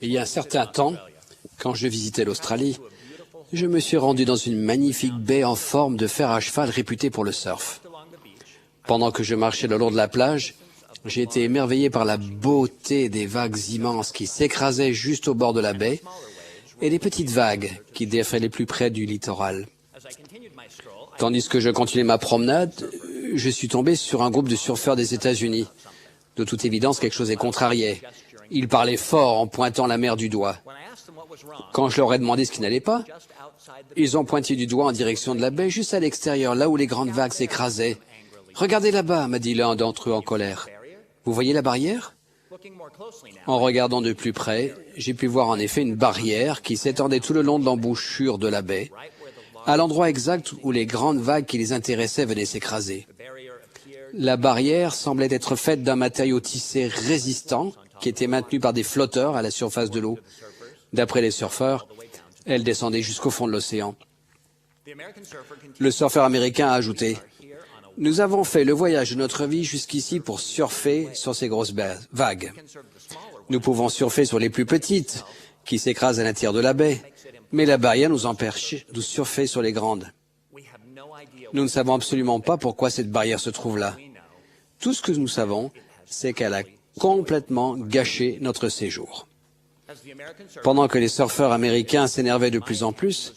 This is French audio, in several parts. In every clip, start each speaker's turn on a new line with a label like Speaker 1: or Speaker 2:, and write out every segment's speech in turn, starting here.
Speaker 1: Il y a un certain temps, quand je visitais l'Australie, je me suis rendu dans une magnifique baie en forme de fer à cheval réputée pour le surf. Pendant que je marchais le long de la plage, j'ai été émerveillé par la beauté des vagues immenses qui s'écrasaient juste au bord de la baie et les petites vagues qui défilaient plus près du littoral. Tandis que je continuais ma promenade, je suis tombé sur un groupe de surfeurs des États-Unis. De toute évidence, quelque chose les contrariait. Ils parlaient fort en pointant la mer du doigt. Quand je leur ai demandé ce qui n'allait pas, ils ont pointé du doigt en direction de la baie, juste à l'extérieur, là où les grandes vagues s'écrasaient. « Regardez là-bas », m'a dit l'un d'entre eux en colère. « Vous voyez la barrière ?» En regardant de plus près, j'ai pu voir en effet une barrière qui s'étendait tout le long de l'embouchure de la baie, à l'endroit exact où les grandes vagues qui les intéressaient venaient s'écraser. La barrière semblait être faite d'un matériau tissé résistant qui était maintenu par des flotteurs à la surface de l'eau. D'après les surfeurs, elle descendait jusqu'au fond de l'océan. Le surfeur américain a ajouté « Nous avons fait le voyage de notre vie jusqu'ici pour surfer sur ces grosses vagues. Nous pouvons surfer sur les plus petites, qui s'écrasent à l'intérieur de la baie, mais la barrière nous empêche de surfer sur les grandes. Nous ne savons absolument pas pourquoi cette barrière se trouve là. Tout ce que nous savons, c'est qu'elle a complètement gâché notre séjour. » Pendant que les surfeurs américains s'énervaient de plus en plus,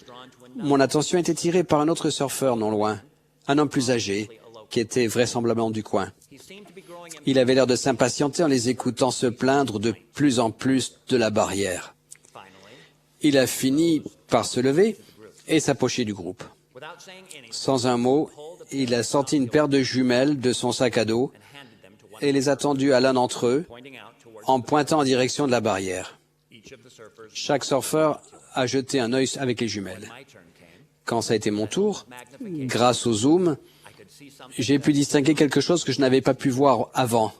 Speaker 1: mon attention était tirée par un autre surfeur non loin, un homme plus âgé, qui était vraisemblablement du coin. Il avait l'air de s'impatienter en les écoutant se plaindre de plus en plus de la barrière. Il a fini par se lever et s'approcher du groupe. Sans un mot, il a sorti une paire de jumelles de son sac à dos et les a tendues à l'un d'entre eux en pointant en direction de la barrière. Chaque surfeur a jeté un œil avec les jumelles. Quand ça a été mon tour, grâce au zoom, j'ai pu distinguer quelque chose que je n'avais pas pu voir avant.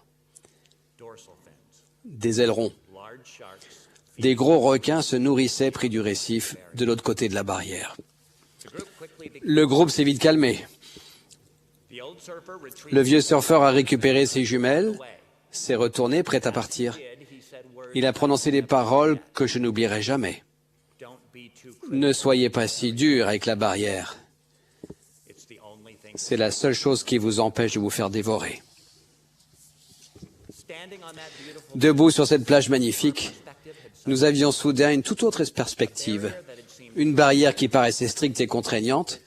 Speaker 1: Des ailerons. Des gros requins se nourrissaient près du récif de l'autre côté de la barrière. Le groupe s'est vite calmé. Le vieux surfeur a récupéré ses jumelles, s'est retourné, prêt à partir. Il a prononcé des paroles que je n'oublierai jamais. Ne soyez pas si dur avec la barrière. C'est la seule chose qui vous empêche de vous faire dévorer. Debout sur cette plage magnifique, nous avions soudain une toute autre perspective. Une barrière qui paraissait stricte et contraignante,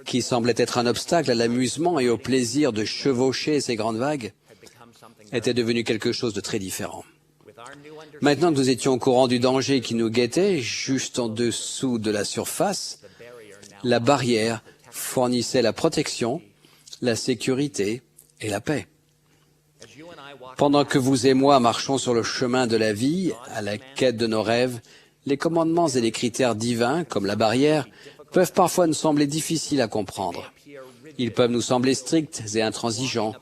Speaker 1: qui semblait être un obstacle à l'amusement et au plaisir de chevaucher ces grandes vagues, était devenue quelque chose de très différent. Maintenant que nous étions au courant du danger qui nous guettait, juste en dessous de la surface, la barrière fournissait la protection, la sécurité et la paix. Pendant que vous et moi marchons sur le chemin de la vie, à la quête de nos rêves, les commandements et les critères divins, comme la barrière, peuvent parfois nous sembler difficiles à comprendre. Ils peuvent nous sembler stricts et intransigeants,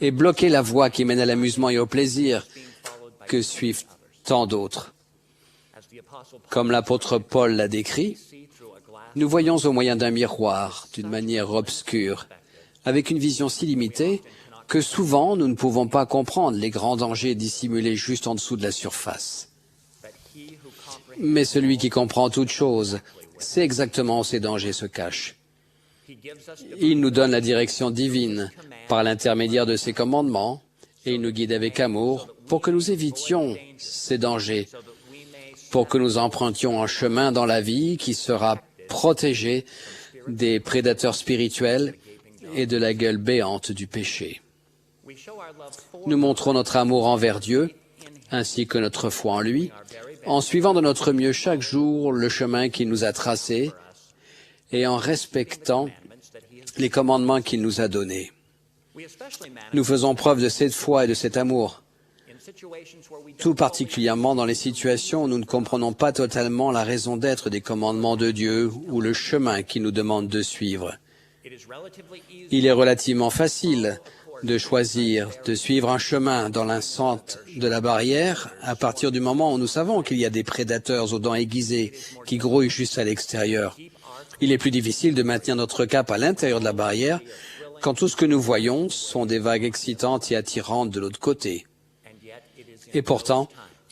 Speaker 1: et bloquer la voie qui mène à l'amusement et au plaisir que suivent tant d'autres. Comme l'apôtre Paul l'a décrit, nous voyons au moyen d'un miroir, d'une manière obscure, avec une vision si limitée que souvent nous ne pouvons pas comprendre les grands dangers dissimulés juste en dessous de la surface. Mais celui qui comprend toutes choses sait exactement où ces dangers se cachent. Il nous donne la direction divine par l'intermédiaire de ses commandements et il nous guide avec amour pour que nous évitions ces dangers, pour que nous empruntions un chemin dans la vie qui sera protégé des prédateurs spirituels et de la gueule béante du péché. Nous montrons notre amour envers Dieu, ainsi que notre foi en lui, en suivant de notre mieux chaque jour le chemin qu'il nous a tracé et en respectant les commandements qu'il nous a donnés. Nous faisons preuve de cette foi et de cet amour, tout particulièrement dans les situations où nous ne comprenons pas totalement la raison d'être des commandements de Dieu ou le chemin qu'il nous demande de suivre. Il est relativement facile de choisir de suivre un chemin dans l'enceinte de la barrière à partir du moment où nous savons qu'il y a des prédateurs aux dents aiguisées qui grouillent juste à l'extérieur. Il est plus difficile de maintenir notre cap à l'intérieur de la barrière quand tout ce que nous voyons sont des vagues excitantes et attirantes de l'autre côté. Et pourtant,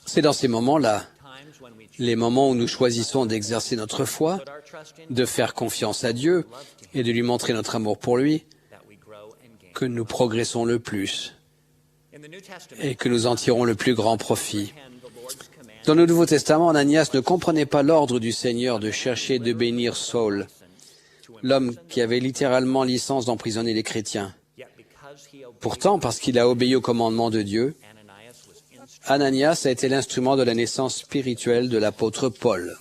Speaker 1: C'est dans ces moments-là, les moments où nous choisissons d'exercer notre foi, de faire confiance à Dieu et de lui montrer notre amour pour lui, que nous progressons le plus et que nous en tirons le plus grand profit. Dans le Nouveau Testament, Ananias ne comprenait pas l'ordre du Seigneur de chercher de bénir Saul, l'homme qui avait littéralement licence d'emprisonner les chrétiens. Pourtant, parce qu'il a obéi au commandement de Dieu, Ananias a été l'instrument de la naissance spirituelle de l'apôtre Paul.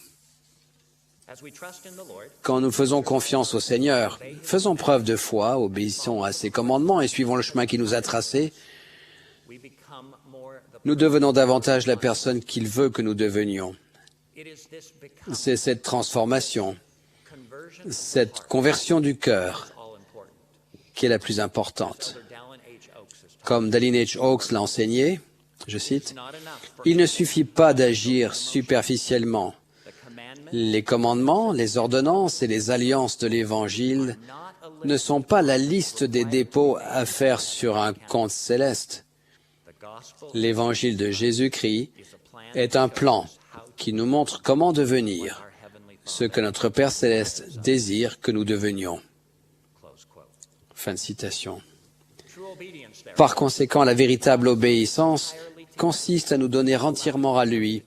Speaker 1: Quand nous faisons confiance au Seigneur, faisons preuve de foi, obéissons à ses commandements et suivons le chemin qu'il nous a tracé, nous devenons davantage la personne qu'il veut que nous devenions. C'est cette transformation, cette conversion du cœur qui est la plus importante. Comme Dallin H. Oaks l'a enseigné, je cite, « Il ne suffit pas d'agir superficiellement. Les commandements, les ordonnances et les alliances de l'Évangile ne sont pas la liste des dépôts à faire sur un compte céleste. L'Évangile de Jésus-Christ est un plan qui nous montre comment devenir ce que notre Père céleste désire que nous devenions. » Fin de citation. Par conséquent, la véritable obéissance consiste à nous donner entièrement à lui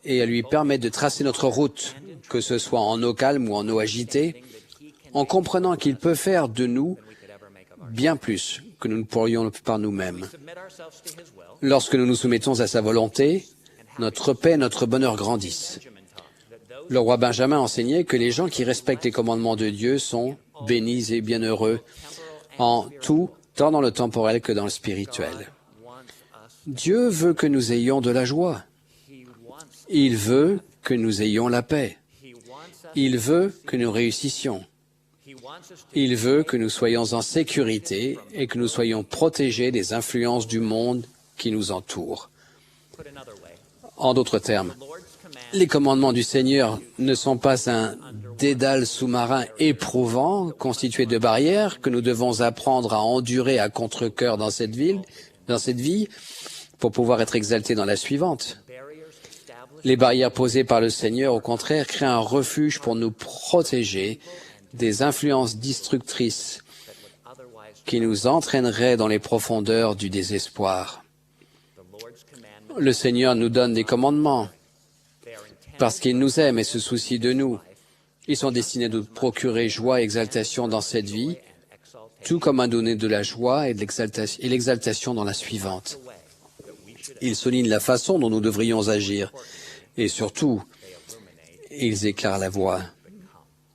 Speaker 1: et à lui permettre de tracer notre route, que ce soit en eau calme ou en eau agitée, en comprenant qu'il peut faire de nous bien plus que nous ne pourrions par nous-mêmes. Lorsque nous nous soumettons à sa volonté, notre paix et notre bonheur grandissent. Le roi Benjamin enseignait que les gens qui respectent les commandements de Dieu sont bénis et bienheureux en tout, tant dans le temporel que dans le spirituel. Dieu veut que nous ayons de la joie. Il veut que nous ayons la paix. Il veut que nous réussissions. Il veut que nous soyons en sécurité et que nous soyons protégés des influences du monde qui nous entoure. En d'autres termes, les commandements du Seigneur ne sont pas un dédale sous-marin éprouvant, constitué de barrières que nous devons apprendre à endurer à contre-cœur dans cette vie, pour pouvoir être exaltés dans la suivante. Les barrières posées par le Seigneur, au contraire, créent un refuge pour nous protéger des influences destructrices qui nous entraîneraient dans les profondeurs du désespoir. Le Seigneur nous donne des commandements parce qu'il nous aime et se soucie de nous. Ils sont destinés à nous procurer joie et exaltation dans cette vie, tout comme à donner de la joie et l'exaltation dans la suivante. Ils soulignent la façon dont nous devrions agir et surtout, ils éclairent la voie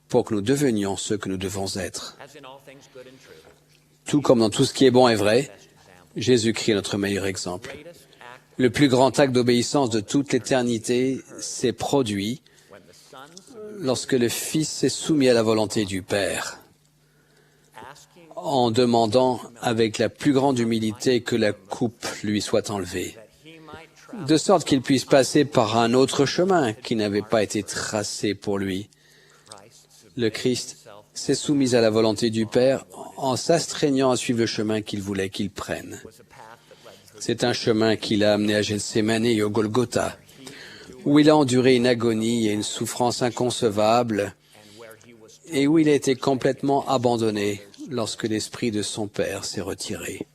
Speaker 1: pour que nous devenions ce que nous devons être. Tout comme dans tout ce qui est bon et vrai, Jésus-Christ est notre meilleur exemple. Le plus grand acte d'obéissance de toute l'éternité s'est produit lorsque le Fils s'est soumis à la volonté du Père, en demandant avec la plus grande humilité que la coupe lui soit enlevée, de sorte qu'il puisse passer par un autre chemin qui n'avait pas été tracé pour lui. Le Christ s'est soumis à la volonté du Père en s'astreignant à suivre le chemin qu'il voulait qu'il prenne. C'est un chemin qui l'a amené à Gethsémani et au Golgotha, où il a enduré une agonie et une souffrance inconcevables, et où il a été complètement abandonné lorsque l'esprit de son Père s'est retiré.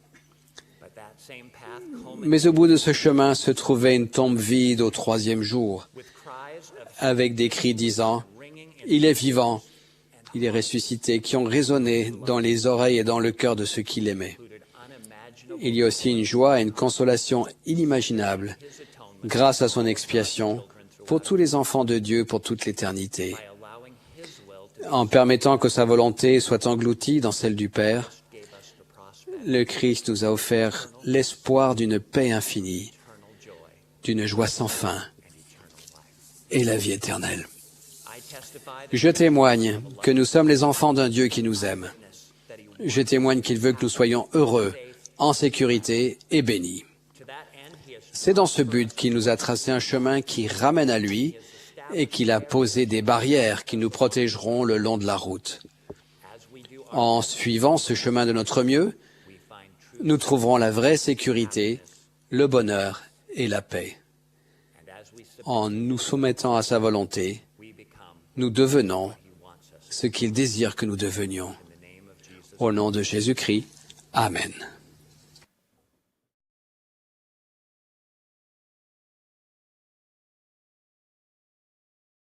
Speaker 1: Mais au bout de ce chemin se trouvait une tombe vide au 3e jour, avec des cris disant « Il est vivant, il est ressuscité », qui ont résonné dans les oreilles et dans le cœur de ceux qui l'aimaient. Il y a aussi une joie et une consolation inimaginables grâce à son expiation pour tous les enfants de Dieu pour toute l'éternité. En permettant que sa volonté soit engloutie dans celle du Père, le Christ nous a offert l'espoir d'une paix infinie, d'une joie sans fin et la vie éternelle. Je témoigne que nous sommes les enfants d'un Dieu qui nous aime. Je témoigne qu'il veut que nous soyons heureux, en sécurité et bénis. C'est dans ce but qu'il nous a tracé un chemin qui ramène à lui et qu'il a posé des barrières qui nous protégeront le long de la route. En suivant ce chemin de notre mieux, nous trouverons la vraie sécurité, le bonheur et la paix. En nous soumettant à sa volonté, nous devenons ce qu'il désire que nous devenions. Au nom de Jésus-Christ, Amen.